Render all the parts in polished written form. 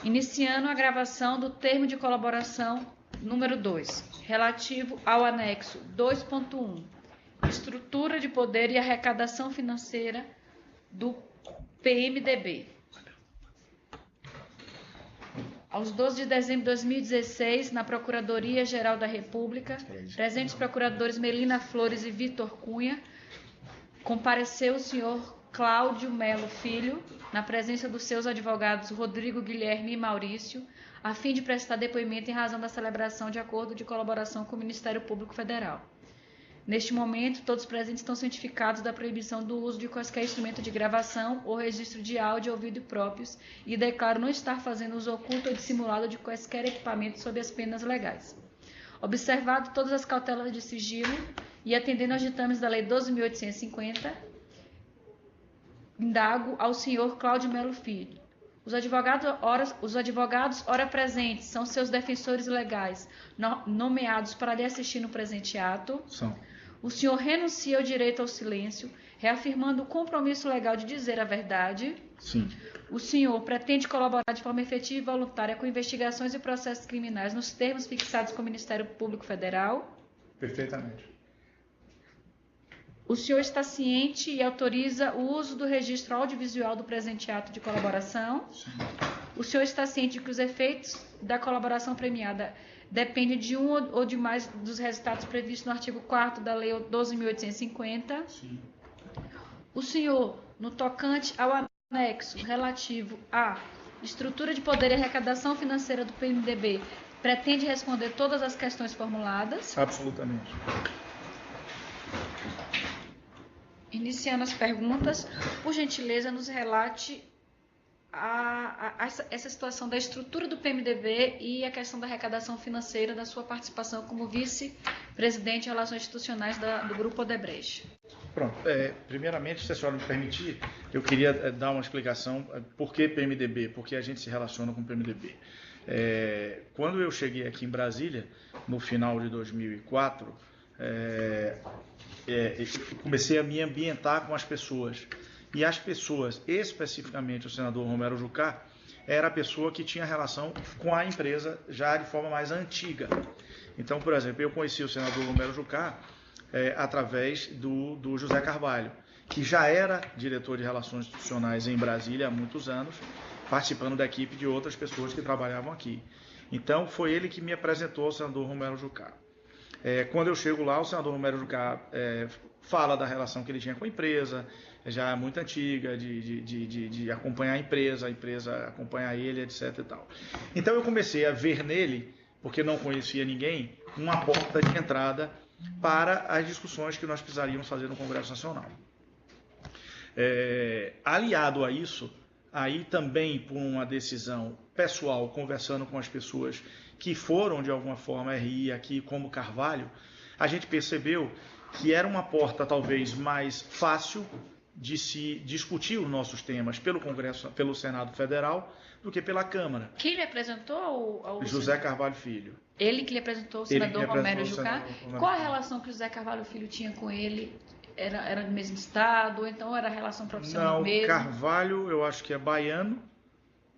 Iniciando a gravação do termo de colaboração número 2, relativo ao anexo 2.1, estrutura de poder e arrecadação financeira do PMDB. Aos 12 de dezembro de 2016, na Procuradoria-Geral da República, presentes procuradores Melina Flores e Vitor Cunha, compareceu o senhor Cláudio Melo Filho, na presença dos seus advogados Rodrigo Guilherme e Maurício, a fim de prestar depoimento em razão da celebração de acordo de colaboração com o Ministério Público Federal. Neste momento, todos os presentes estão cientificados da proibição do uso de quaisquer instrumento de gravação ou registro de áudio ou vídeo próprios e declaro não estar fazendo uso oculto ou dissimulado de quaisquer equipamentos sob as penas legais. Observado todas as cautelas de sigilo e atendendo aos ditames da Lei 12.850, indago ao senhor Cláudio Melo Filho. Os advogados ora presentes são seus defensores legais nomeados para lhe assistir no presente ato. São. O senhor renuncia ao direito ao silêncio, reafirmando o compromisso legal de dizer a verdade. Sim. O senhor pretende colaborar de forma efetiva e voluntária com investigações e processos criminais nos termos fixados com o Ministério Público Federal? Perfeitamente. O senhor está ciente e autoriza o uso do registro audiovisual do presente ato de colaboração? Sim. O senhor está ciente de que os efeitos da colaboração premiada dependem de um ou de mais dos resultados previstos no artigo 4º da Lei 12.850? Sim. O senhor, no tocante ao anexo relativo à estrutura de poder e arrecadação financeira do PMDB, pretende responder todas as questões formuladas? Absolutamente. Iniciando as perguntas, por gentileza, nos relate essa situação da estrutura do PMDB e a questão da arrecadação financeira da sua participação como vice-presidente de Relações Institucionais do Grupo Odebrecht. Pronto. Primeiramente, se a senhora me permitir, eu queria dar uma explicação por que PMDB, por que a gente se relaciona com o PMDB. Quando eu cheguei aqui em Brasília, no final de 2004, comecei a me ambientar com as pessoas. E as pessoas, especificamente o senador Romero Jucá, era a pessoa que tinha relação com a empresa já de forma mais antiga. Então, por exemplo, eu conheci o senador Romero Jucá através do José Carvalho, que já era diretor de Relações Institucionais em Brasília há muitos anos, participando da equipe de outras pessoas que trabalhavam aqui. Então, foi ele que me apresentou ao senador Romero Jucá. Quando eu chego lá, o senador Romero Jucá fala da relação que ele tinha com a empresa, já muito antiga, de acompanhar a empresa acompanhar ele, etc. e tal. Então eu comecei a ver nele, porque não conhecia ninguém, uma porta de entrada para as discussões que nós precisaríamos fazer no Congresso Nacional. Aliado a isso, aí também por uma decisão pessoal, conversando com as pessoas que foram de alguma forma RI aqui, como Carvalho, a gente percebeu que era uma porta talvez mais fácil de se discutir os nossos temas pelo Congresso, pelo Senado Federal, do que pela Câmara. Quem lhe apresentou ao José Carvalho Filho. Ele que lhe apresentou o senador Romero Jucá? Qual a relação que o José Carvalho Filho tinha com ele? Era do mesmo estado, ou então era relação profissional mesmo? Não, Carvalho eu acho que é baiano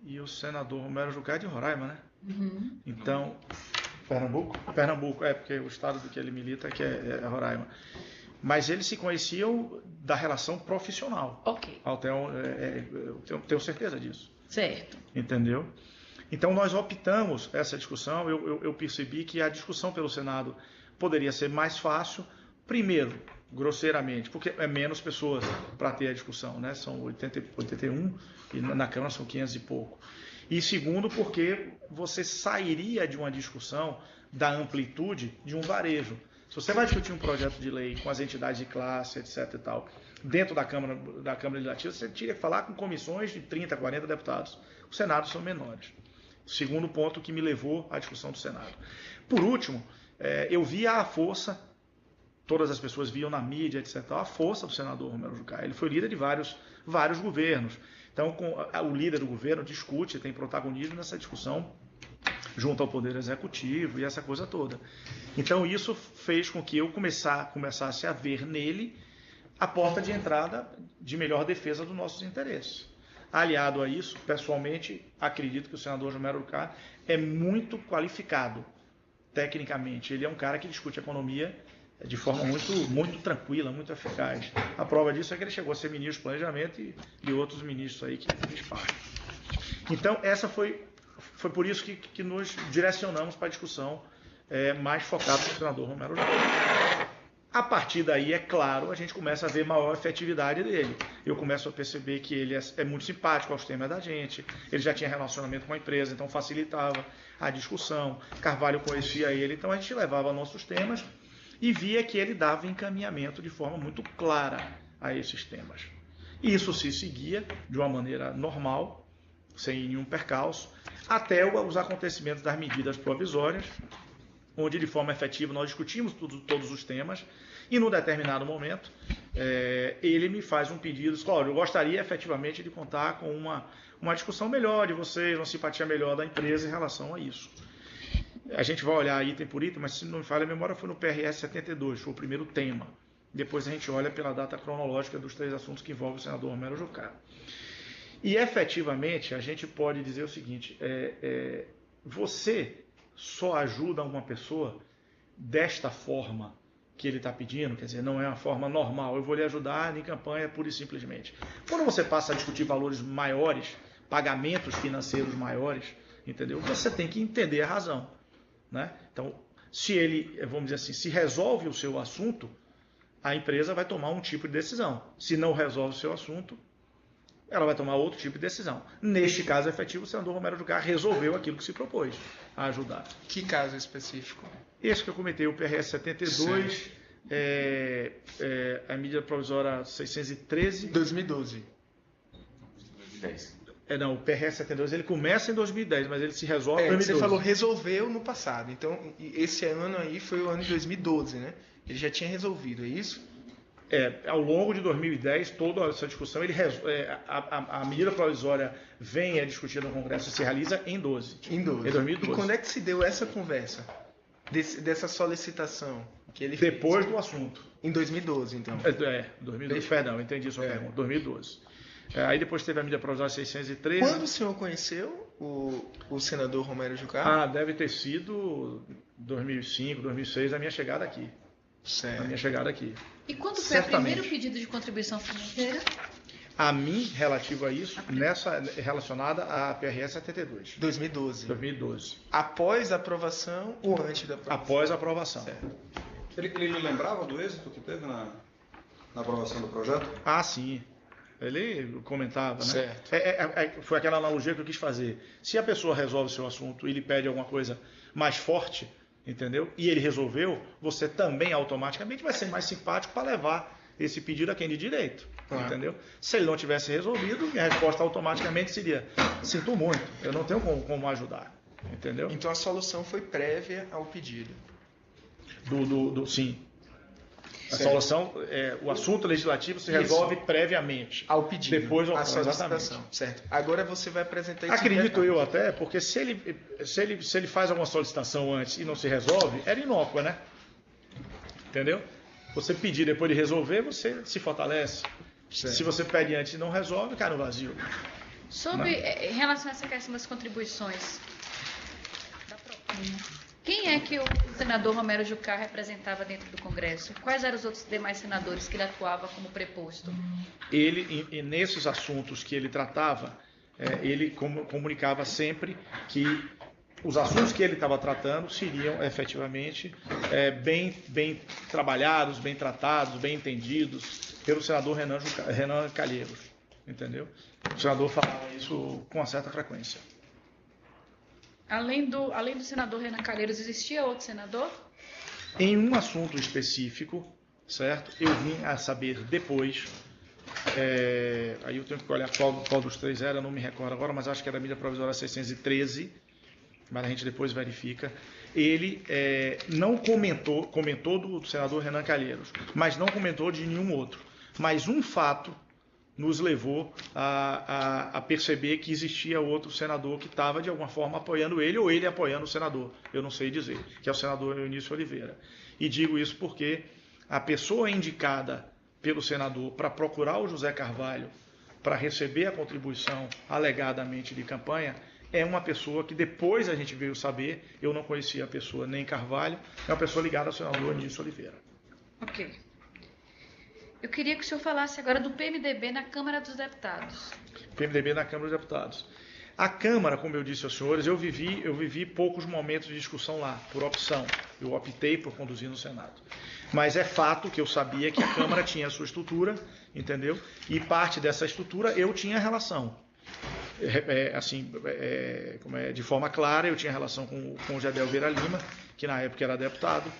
e o senador Romero Jucá é de Roraima, né? Uhum. Então, Pernambuco? Pernambuco, porque o estado do que ele milita que é Roraima. Mas eles se conheciam da relação profissional. Ok. Eu tenho certeza disso. Certo. Entendeu? Então nós optamos essa discussão, eu percebi que a discussão pelo Senado poderia ser mais fácil, primeiro, grosseiramente, porque é menos pessoas para ter a discussão, né? São 81 e na Câmara são 500 e pouco. E segundo, porque você sairia de uma discussão da amplitude de um varejo. Se você vai discutir um projeto de lei com as entidades de classe, etc. e tal, dentro da Câmara Legislativa, você tinha que falar com comissões de 30, 40 deputados. Os Senados são menores. Segundo ponto que me levou à discussão do Senado. Por último, eu via a força, todas as pessoas viam na mídia, etc., a força do senador Romero Jucá. Ele foi líder de vários governos. Então, o líder do governo discute, tem protagonismo nessa discussão junto ao Poder Executivo e essa coisa toda. Então, isso fez com que eu começasse a ver nele a porta de entrada de melhor defesa dos nossos interesses. Aliado a isso, pessoalmente, acredito que o senador Romero Jucá é muito qualificado tecnicamente. Ele é um cara que discute economia de forma muito tranquila, muito eficaz. A prova disso é que ele chegou a ser ministro do Planejamento e outros ministros aí que disparam. Então, essa foi por isso que nos direcionamos para a discussão mais focada no senador Romero Jucá. A partir daí, é claro, a gente começa a ver maior efetividade dele. Eu começo a perceber que ele é muito simpático aos temas da gente, ele já tinha relacionamento com a empresa, então facilitava a discussão. Carvalho conhecia ele, então a gente levava nossos temas e via que ele dava encaminhamento de forma muito clara a esses temas. E isso se seguia de uma maneira normal, sem nenhum percalço, até os acontecimentos das medidas provisórias, onde de forma efetiva nós discutimos todos os temas, e num determinado momento ele me faz um pedido, Cláudio, eu gostaria efetivamente de contar com uma discussão melhor de vocês, uma simpatia melhor da empresa em relação a isso. A gente vai olhar item por item, mas se não me falha a memória, foi no PRS 72, foi o primeiro tema. Depois a gente olha pela data cronológica dos 3 assuntos que envolvem o senador Romero Jucá. E efetivamente a gente pode dizer o seguinte, você só ajuda uma pessoa desta forma que ele está pedindo, quer dizer, não é uma forma normal, eu vou lhe ajudar em campanha pura e simplesmente. Quando você passa a discutir valores maiores, pagamentos financeiros maiores, entendeu? Você tem que entender a razão, né? Então, se ele, vamos dizer assim, se resolve o seu assunto, a empresa vai tomar um tipo de decisão. Se não resolve o seu assunto, ela vai tomar outro tipo de decisão. Neste caso efetivo, o senador Romero Jucá resolveu aquilo que se propôs a ajudar. Que caso específico? Esse que eu comentei, o PRS 72, a medida provisória 613... 2012. 2010. Não, o PRS 72 ele começa em 2010, mas ele se resolve em 2012. Você falou resolveu no passado, então esse ano aí foi o ano de 2012, né? Ele já tinha resolvido, é isso? Ao longo de 2010, toda essa discussão, a medida provisória vem discutida no Congresso e se realiza em 12. Em 2012. E quando é que se deu essa conversa? Dessa solicitação? Que ele Depois fez? do assunto. Em 2012, então. 2012. Perdão, entendi sua pergunta. 2012. Aí depois teve a medida provisória 613. Quando o senhor conheceu o senador Romero Jucá? Deve ter sido 2005, 2006, a minha chegada aqui. Certo. A minha chegada aqui. E quando foi o primeiro pedido de contribuição financeira? A mim, relativo a isso, relacionada à PRS 72. 2012. 2012. Após a aprovação ou antes da aprovação? Após a aprovação. Certo. Ele não lembrava do êxito que teve na aprovação do projeto? Sim. Ele comentava, né? Certo. Foi aquela analogia que eu quis fazer. Se a pessoa resolve o seu assunto e lhe pede alguma coisa mais forte, entendeu? E ele resolveu, você também automaticamente vai ser mais simpático para levar esse pedido a quem de direito, entendeu? Se ele não tivesse resolvido, minha resposta automaticamente seria: sinto muito, eu não tenho como ajudar, entendeu? Então a solução foi prévia ao pedido. Sim. A solução, o assunto legislativo se resolve previamente. Ao pedido, depois à solicitação. Certo. Agora você vai apresentar isso. Acredito eu até, porque se ele faz alguma solicitação antes e não se resolve, era inócua, né? Entendeu? Você pedir depois de resolver, você se fortalece. Certo. Se você pede antes e não resolve, cai no vazio. Em relação a essa questão das contribuições da propina, quem é que o senador Romero Jucá representava dentro do Congresso? Quais eram os outros demais senadores que ele atuava como preposto? Ele, nesses assuntos que ele tratava, ele comunicava sempre que os assuntos que ele estava tratando seriam efetivamente bem trabalhados, bem tratados, bem entendidos pelo senador Renan Calheiros, entendeu? O senador falava isso com uma certa frequência. Além do senador Renan Calheiros, existia outro senador? Em um assunto específico, certo? Eu vim a saber depois, aí eu tenho que olhar qual dos 3 era, não me recordo agora, mas acho que era a medida provisória 613, mas a gente depois verifica. Ele não comentou do senador Renan Calheiros, mas não comentou de nenhum outro. Mas um fato nos levou a perceber que existia outro senador que estava de alguma forma apoiando ele, ou ele apoiando o senador, eu não sei dizer, que é o senador Eunício Oliveira. E digo isso porque a pessoa indicada pelo senador para procurar o José Carvalho para receber a contribuição alegadamente de campanha é uma pessoa que depois a gente veio saber, eu não conhecia a pessoa nem Carvalho, é uma pessoa ligada ao senador Anísio Oliveira. Ok. Eu queria que o senhor falasse agora do PMDB na Câmara dos Deputados. PMDB na Câmara dos Deputados. A Câmara, como eu disse aos senhores, eu vivi poucos momentos de discussão lá, por opção. Eu optei por conduzir no Senado. Mas é fato que eu sabia que a Câmara tinha a sua estrutura, entendeu? E parte dessa estrutura eu tinha relação. De forma clara, eu tinha relação com o Jadel Vieira Lima, que na época era deputado,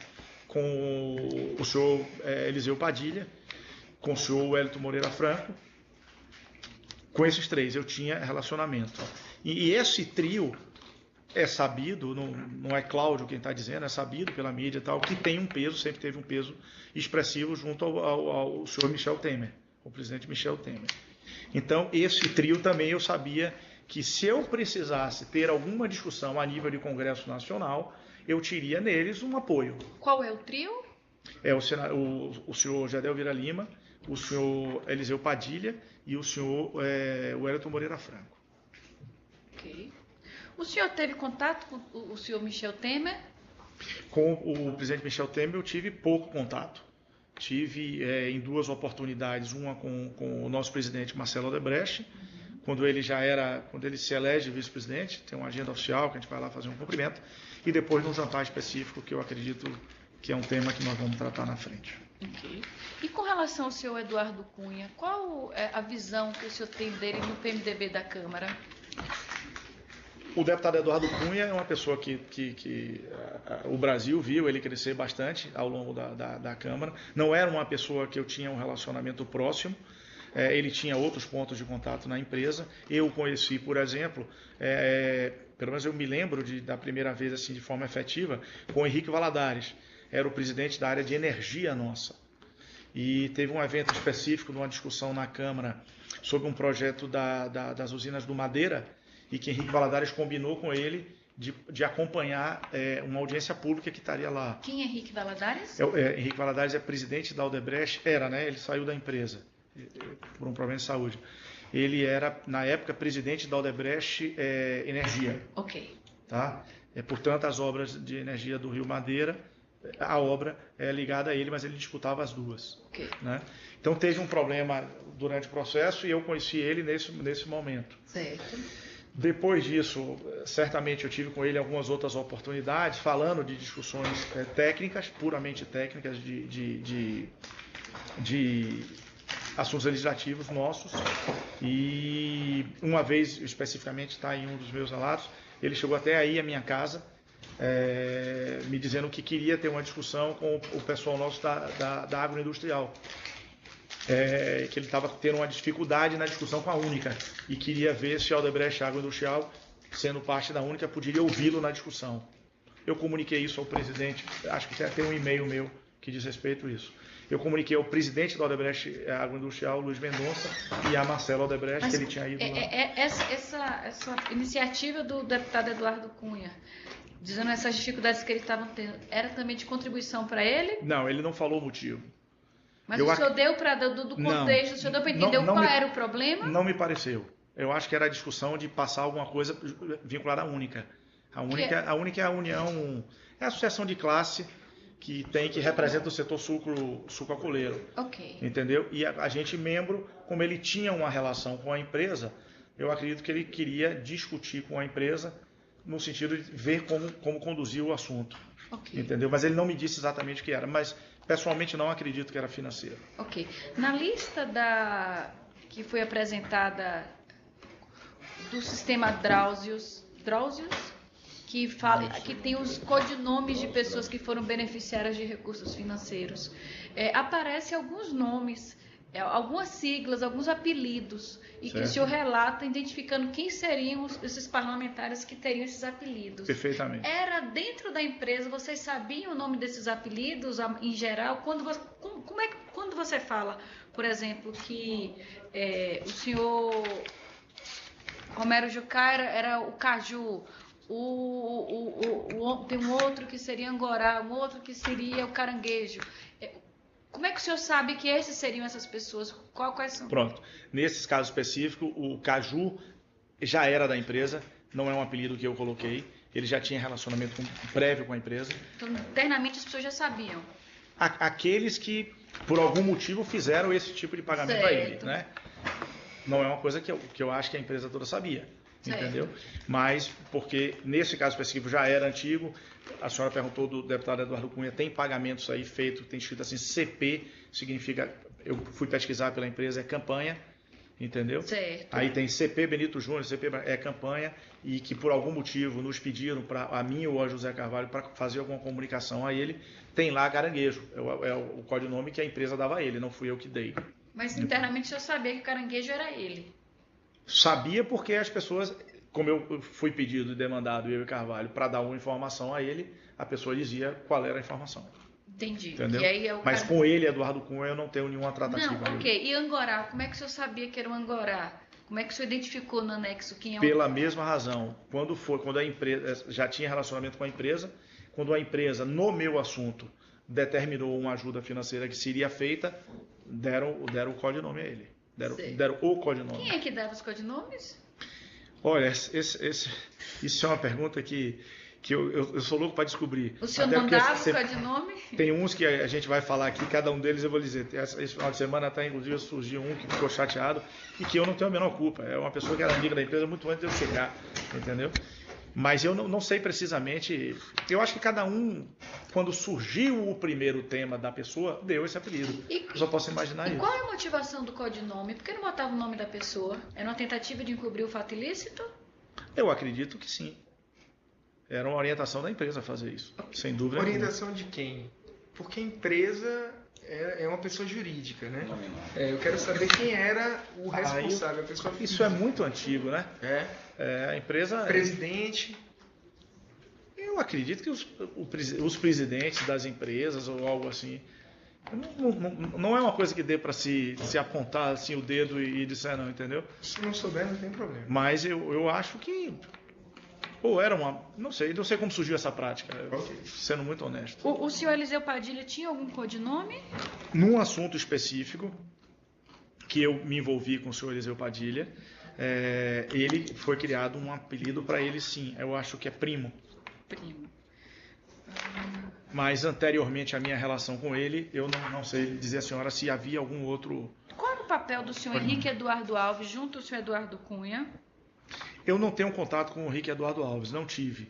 com o senhor Eliseu Padilha, com o senhor Wellington Moreira Franco. Com esses três eu tinha relacionamento. E esse trio é sabido, não é Cláudio quem está dizendo, é sabido pela mídia e tal, que tem um peso, sempre teve um peso expressivo junto ao senhor Michel Temer, o presidente Michel Temer. Então, esse trio também eu sabia que se eu precisasse ter alguma discussão a nível de Congresso Nacional, eu teria neles um apoio. Qual é o trio? É o senhor Jadel Vieira Lima, o senhor Eliseu Padilha e o senhor Wellington Moreira Franco. Ok. O senhor teve contato com o senhor Michel Temer? Com o presidente Michel Temer eu tive pouco contato. Tive em duas oportunidades, uma com o nosso presidente Marcelo Odebrecht, quando ele se elege vice-presidente, tem uma agenda oficial que a gente vai lá fazer um cumprimento, e depois num jantar específico que eu acredito que é um tema que nós vamos tratar na frente. Okay. E com relação ao senhor Eduardo Cunha, qual é a visão que o senhor tem dele no PMDB da Câmara? O deputado Eduardo Cunha é uma pessoa que o Brasil viu ele crescer bastante ao longo da Câmara. Não era uma pessoa que eu tinha um relacionamento próximo. Ele tinha outros pontos de contato na empresa. Eu o conheci, por exemplo, pelo menos eu me lembro da primeira vez assim de forma efetiva, com o Henrique Valadares. Era o presidente da área de energia nossa. E teve um evento específico, numa discussão na Câmara, sobre um projeto das usinas do Madeira, e que Henrique Valadares combinou com ele de acompanhar uma audiência pública que estaria lá. Quem é Henrique Valadares? Henrique Valadares é presidente da Odebrecht, ele saiu da empresa por um problema de saúde. Ele era, na época, presidente da Odebrecht Energia. Ok. Tá? Portanto, as obras de energia do Rio Madeira, a obra é ligada a ele, mas ele disputava as duas. Okay. Né? Então, teve um problema durante o processo e eu conheci ele nesse momento. Certo. Depois disso, certamente eu tive com ele algumas outras oportunidades, falando de discussões técnicas, puramente técnicas, de assuntos legislativos nossos. E uma vez, especificamente, está em um dos meus relatos, ele chegou até aí à minha casa, me dizendo que queria ter uma discussão com o pessoal nosso da agroindustrial. Que ele estava tendo uma dificuldade na discussão com a Única e queria ver se a Odebrecht Agroindustrial, sendo parte da Única, poderia ouvi-lo na discussão. Eu comuniquei isso ao presidente, acho que tem um e-mail meu que diz respeito a isso. Eu comuniquei ao presidente da Odebrecht Agroindustrial, Luiz Mendonça, e a Marcelo Odebrecht, mas que ele tinha ido lá. Essa iniciativa do deputado Eduardo Cunha, dizendo essas dificuldades que ele estava tendo, era também de contribuição para ele? Não, ele não falou o motivo. Mas o senhor deu para do contexto, o senhor deu para entender qual era o problema? Não me pareceu. Eu acho que era a discussão de passar alguma coisa vinculada à Única. A Única é a união, é a associação de classe que representa o setor sucroalcooleiro. Ok. Entendeu? E a gente, membro, como ele tinha uma relação com a empresa, eu acredito que ele queria discutir com a empresa no sentido de ver como conduzir o assunto. Okay. Entendeu? Mas ele não me disse exatamente o que era, mas pessoalmente não acredito que era financeiro. Ok. Na lista que foi apresentada do sistema Drauzio, que tem os codinomes de pessoas que foram beneficiárias de recursos financeiros, aparecem alguns nomes, algumas siglas, alguns apelidos, e que o senhor relata identificando quem seriam esses parlamentares que teriam esses apelidos. Perfeitamente. Era dentro da empresa, vocês sabiam o nome desses apelidos em geral? Quando você fala, por exemplo, que o senhor Romero Jucá era o Caju, tem um outro que seria Angorá, um outro que seria o Caranguejo. Como é que o senhor sabe que esses seriam essas pessoas? Quais são? Pronto. Nesses casos específicos, o Caju já era da empresa, não é um apelido que eu coloquei. Ele já tinha relacionamento prévio com a empresa. Então, internamente as pessoas já sabiam. Aqueles que, por algum motivo, fizeram esse tipo de pagamento a ele, né? Não é uma coisa que eu acho que a empresa toda sabia, entendeu? Mas, porque nesse caso específico já era antigo, a senhora perguntou do deputado Eduardo Cunha, tem pagamentos aí feitos, tem escrito assim, CP, significa, eu fui pesquisar pela empresa, é campanha, entendeu? Certo. Aí tem CP Benito Júnior, CP é campanha, e que por algum motivo nos pediram, a mim ou a José Carvalho, para fazer alguma comunicação a ele, tem lá Caranguejo, é o codinome que a empresa dava a ele, não fui eu que dei. Mas internamente o senhor sabia que o Caranguejo era ele? Sabia porque as pessoas, como eu fui pedido e demandado, eu e Carvalho, para dar uma informação a ele, a pessoa dizia qual era a informação. Entendi. Entendeu? E aí Mas com ele, Eduardo Cunha, eu não tenho nenhuma tratativa. Não, ok. E Angorá? Como é que o senhor sabia que era o Angorá? Como é que o senhor identificou no anexo quem é o... Pela mesma razão. Quando a empresa já tinha relacionamento com a empresa, quando a empresa, no meu assunto, determinou uma ajuda financeira que seria feita, deram o codinome a ele. Deram o codinome. Quem é que dava os codinomes? Olha, isso é uma pergunta que eu sou louco para descobrir. O senhor não dava o codinome? Tem uns que a gente vai falar aqui, cada um deles eu vou dizer. Esse final de semana até, inclusive, surgiu um que ficou chateado e que eu não tenho a menor culpa. É uma pessoa que era amiga da empresa muito antes de eu chegar, entendeu? Mas eu não sei precisamente. Eu acho que cada um, quando surgiu o primeiro tema da pessoa, deu esse apelido. Eu só posso imaginar isso. E qual é a motivação do codinome? Por que não botava o nome da pessoa? Era uma tentativa de encobrir o fato ilícito? Eu acredito que sim. Era uma orientação da empresa fazer isso, sem dúvida nenhuma. Orientação de quem? Porque a empresa é uma pessoa jurídica, né? Eu quero saber quem era o responsável, a pessoa física. Isso é muito antigo, né? A empresa... Presidente. Eu acredito que os presidentes das empresas ou algo assim... Não é uma coisa que dê para se apontar assim o dedo e dizer não, entendeu? Se não souber, não tem problema. Mas eu acho que... Ou era uma... Não sei como surgiu essa prática, sendo muito honesto. O senhor Eliseu Padilha tinha algum codinome? Num assunto específico, que eu me envolvi com o senhor Eliseu Padilha, ele foi criado um apelido para ele, sim. Eu acho que é Primo. Primo. Mas anteriormente à minha relação com ele, eu não sei dizer à senhora se havia algum outro... Qual era o papel do senhor Henrique Eduardo Alves junto ao senhor Eduardo Cunha? Eu não tenho contato com o Henrique Eduardo Alves, não tive.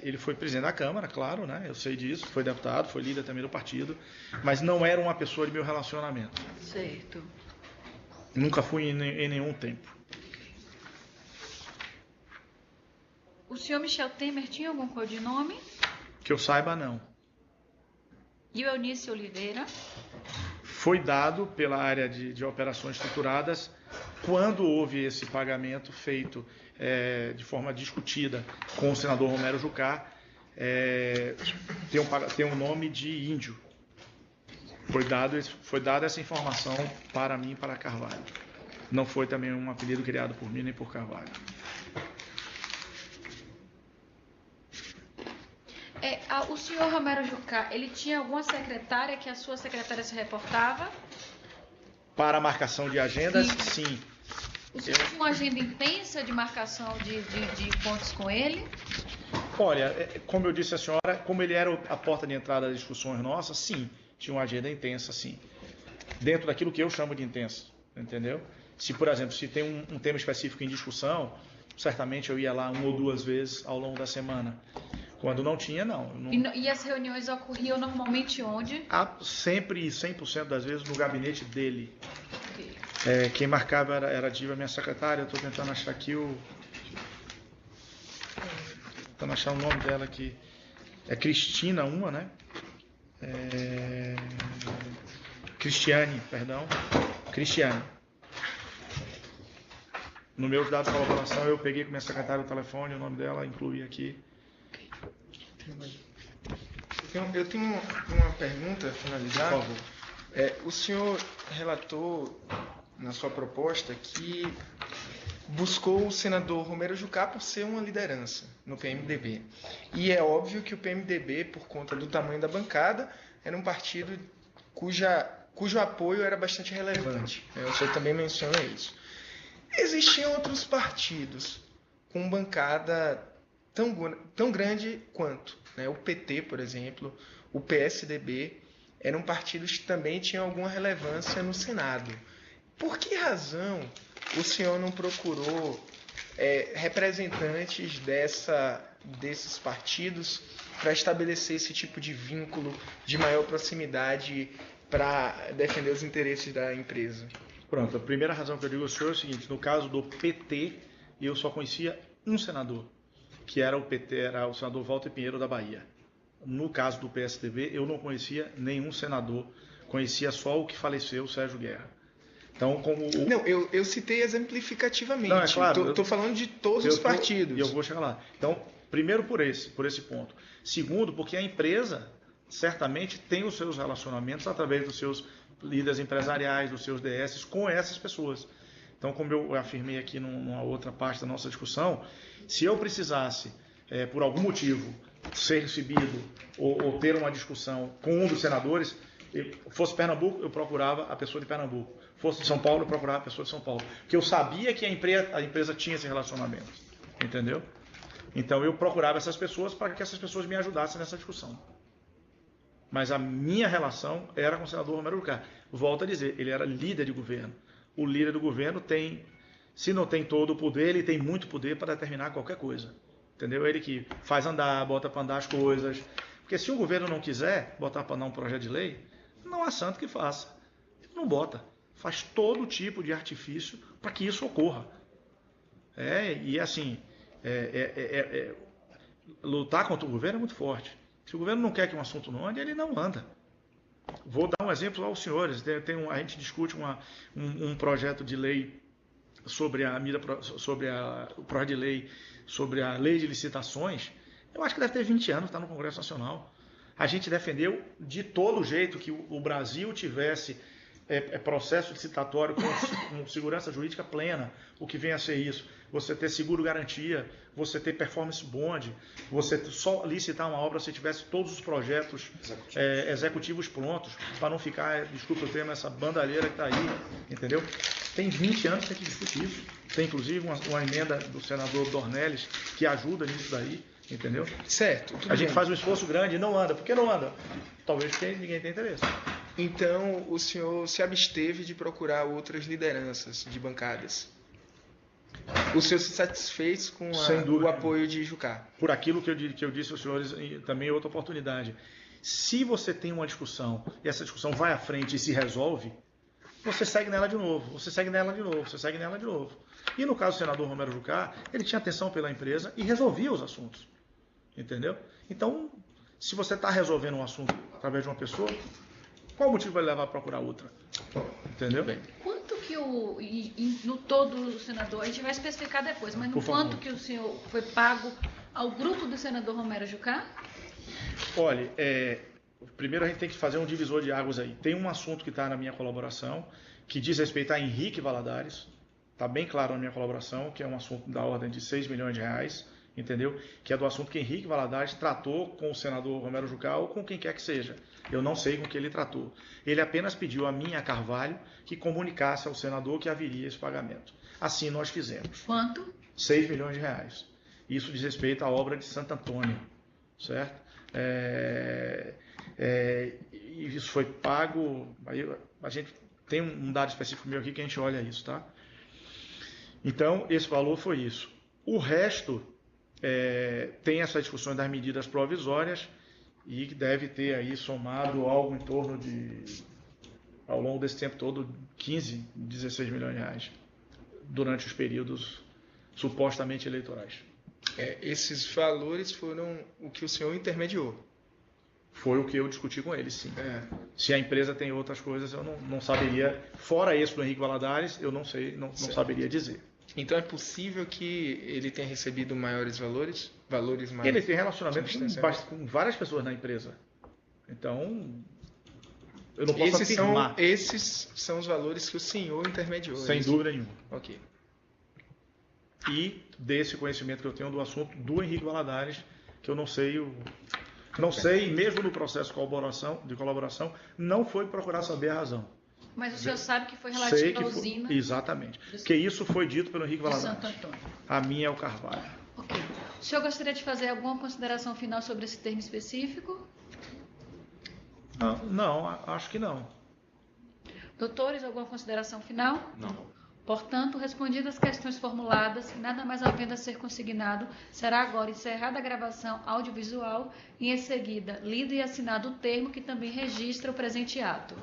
Ele foi presidente da Câmara, claro, né? Eu sei disso, foi deputado, foi líder também do partido, mas não era uma pessoa de meu relacionamento. Certo. Nunca fui em nenhum tempo. O senhor Michel Temer tinha algum codinome? Que eu saiba, não. E o Eunice Oliveira? Foi dado pela área de operações estruturadas quando houve esse pagamento feito de forma discutida com o senador Romero Jucá, tem um nome de índio. Foi dada essa informação para mim e para Carvalho. Não foi também um apelido criado por mim nem por Carvalho. O senhor Romero Jucá, ele tinha alguma secretária que a sua secretária se reportava? Para a marcação de agendas, sim. O senhor tinha uma agenda intensa de marcação de pontos com ele? Olha, como eu disse à senhora, como ele era a porta de entrada das discussões nossas, sim, tinha uma agenda intensa, sim. Dentro daquilo que eu chamo de intensa, entendeu? Se, por exemplo, se tem um tema específico em discussão, certamente eu ia lá 1 ou 2 vezes ao longo da semana. Quando não tinha, não. E as reuniões ocorriam normalmente onde? Sempre, 100% das vezes, no gabinete dele. Okay. Quem marcava era a Diva, minha secretária. Estou tentando achar aqui tentando achar o nome dela aqui. É Cristina, né? Cristiane, perdão. Cristiane. No meu dado de colaboração, eu peguei com minha secretária o telefone, o nome dela, incluí aqui. Eu tenho uma pergunta a finalizar. Por favor. O senhor relatou na sua proposta que buscou o senador Romero Jucá por ser uma liderança no PMDB. E é óbvio que o PMDB, por conta do tamanho da bancada, era um partido cujo apoio era bastante relevante. O senhor também menciona isso. Existiam outros partidos com bancada tão grande quanto, né? O PT, por exemplo, o PSDB, eram partidos que também tinham alguma relevância no Senado. Por que razão o senhor não procurou representantes desses partidos para estabelecer esse tipo de vínculo de maior proximidade para defender os interesses da empresa? Pronto, a primeira razão que eu digo ao senhor é o seguinte: no caso do PT, eu só conhecia um senador, que era o senador Walter Pinheiro da Bahia. No caso do PSDB, eu não conhecia nenhum senador, conhecia só o que faleceu, o Sérgio Guerra. Então, Não, eu citei exemplificativamente. Não, é claro, Estou falando de todos os partidos. E eu vou chegar lá. Então, primeiro por esse ponto. Segundo, porque a empresa certamente tem os seus relacionamentos através dos seus líderes empresariais, dos seus DS com essas pessoas. Então, como eu afirmei aqui numa outra parte da nossa discussão, se eu precisasse, por algum motivo, ser recebido ou ter uma discussão com um dos senadores, fosse Pernambuco, eu procurava a pessoa de Pernambuco. Fosse de São Paulo, eu procurava a pessoa de São Paulo. Porque eu sabia que a empresa tinha esse relacionamento. Entendeu? Então, eu procurava essas pessoas para que essas pessoas me ajudassem nessa discussão. Mas a minha relação era com o senador Romero Jucá. Volto a dizer, ele era líder de governo. O líder do governo tem, se não tem todo o poder, ele tem muito poder para determinar qualquer coisa. Entendeu? Ele que faz andar, bota para andar as coisas. Porque se o governo não quiser botar para andar um projeto de lei, não há santo que faça. Ele não bota. Faz todo tipo de artifício para que isso ocorra. E assim, lutar contra o governo é muito forte. Se o governo não quer que um assunto não ande, ele não anda. Vou dar um exemplo aos senhores. A gente discute um projeto de lei sobre o projeto de lei sobre a lei de licitações. Eu acho que deve ter 20 anos, está no Congresso Nacional. A gente defendeu de todo jeito que o Brasil tivesse processo licitatório com segurança jurídica plena. O que vem a ser isso? Você ter seguro garantia, você ter performance bond, você só licitar uma obra se tivesse todos os projetos executivos prontos, para não ficar, desculpa o termo, essa bandalheira que está aí, entendeu? Tem 20 anos que a gente discute isso. Tem inclusive uma emenda do senador Dornelles que ajuda nisso daí, entendeu? Certo. A gente faz um esforço grande e não anda. Por que não anda? Talvez porque ninguém tem interesse. Então, o senhor se absteve de procurar outras lideranças de bancadas? O senhor se satisfez com o apoio de Jucá? Por aquilo que eu disse aos senhores, também outra oportunidade. Se você tem uma discussão e essa discussão vai à frente e se resolve, você segue nela de novo, você segue nela de novo, você segue nela de novo. E no caso do senador Romero Jucá, ele tinha atenção pela empresa e resolvia os assuntos. Entendeu? Então, se você está resolvendo um assunto através de uma pessoa, qual o motivo vai levar a procurar outra? Entendeu? Bem. Quanto que no todo o senador, a gente vai especificar depois, mas no quanto que o senhor foi pago ao grupo do senador Romero Jucá? Olha, primeiro a gente tem que fazer um divisor de águas aí. Tem um assunto que está na minha colaboração, que diz respeito a Henrique Valadares. Está bem claro na minha colaboração, que é um assunto da ordem de 6 milhões de reais, entendeu? Que é do assunto que Henrique Valadares tratou com o senador Romero Jucá ou com quem quer que seja. Eu não sei com que ele tratou. Ele apenas pediu a mim, a Carvalho, que comunicasse ao senador que haveria esse pagamento. Assim nós fizemos. Quanto? 6 milhões de reais. Isso diz respeito à obra de Santo Antônio, certo? E isso foi pago. Aí a gente tem um dado específico meu aqui que a gente olha isso, tá? Então, esse valor foi isso. O resto tem essa discussão das medidas provisórias e que deve ter aí somado algo em torno de, ao longo desse tempo todo, 15, 16 milhões de reais durante os períodos supostamente eleitorais. Esses valores foram o que o senhor intermediou? Foi o que eu discuti com ele, sim. Se a empresa tem outras coisas, eu não saberia. Fora esse do Henrique Valadares, eu não sei, não saberia dizer. Então é possível que ele tenha recebido maiores valores? Mais ele tem relacionamento com várias pessoas na empresa. Então, eu não posso afirmar. Esses são os valores que o senhor intermediou? Sem dúvida nenhuma. Ok. e desse conhecimento que eu tenho do assunto do Henrique Valadares, que eu não sei, mesmo no processo de colaboração, não foi procurar saber a razão. Mas o senhor sabe que foi relativo à usina? Exatamente. Porque isso foi dito pelo Henrique Valadares. Santo Antônio. A minha é o Carvalho. Ok. O senhor gostaria de fazer alguma consideração final sobre esse termo específico? Não, acho que não. Doutores, alguma consideração final? Não. Portanto, respondidas as questões formuladas, nada mais havendo a ser consignado, será agora encerrada a gravação audiovisual e, em seguida, lido e assinado o termo que também registra o presente ato.